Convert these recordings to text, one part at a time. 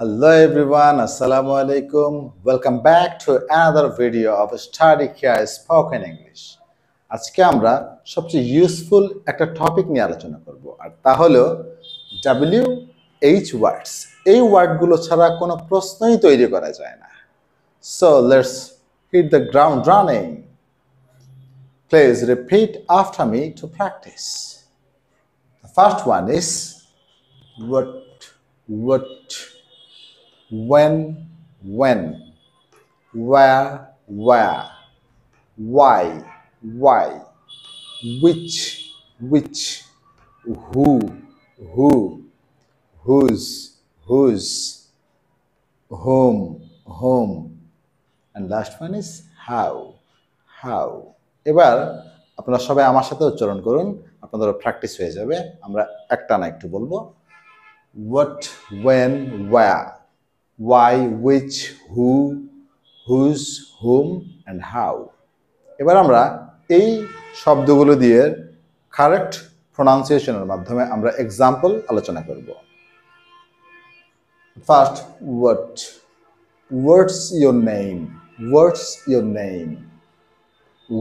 Hello everyone, Assalamu alaikum. Welcome back to another video of Study Here Spoken English. আজকে আমরা সবচেয়ে useful একটা topic নিয়ে আলোচনা করব আর তা হলো WH ওয়ার্ডস। এই ওয়ার্ডগুলো ছাড়া কোনো প্রশ্নই তৈরি করা যায় না। So let's hit the ground running. Please repeat after me to practice. The first one is what, when, where, why, which, who, whose, whom, and last one is how. এবার আপনারা সবাই আমার সাথে উচ্চারণ করুন, আপনাদের প্র্যাকটিস হয়ে যাবে। আমরা একটা না একটু বলবো। What, when, where, why, which, who, whose, whom, and how. এবার আমরা এই শব্দগুলো দিয়ে কারেক্ট প্রনাউন্সিয়েশনের মাধ্যমে আমরা এক্সাম্পল আলোচনা করব। First, what. What's your name? What's your name?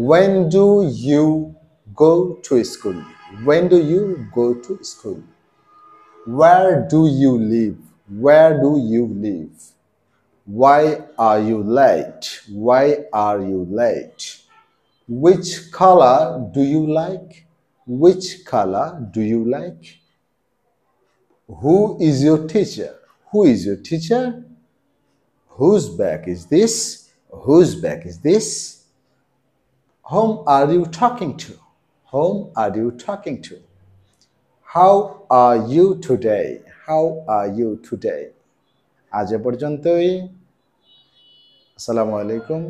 When do you go to school? When do you go to school? Where do you live? Where do you live? Why are you late? Why are you late? Which color do you like? Which color do you like? Who is your teacher? Who is your teacher? Whose bag is this? Whose bag is this? Whom are you talking to? Whom are you talking to? How are you today? How are you today? আজ এ পর্যন্তই। আসসালামু আলাইকুম।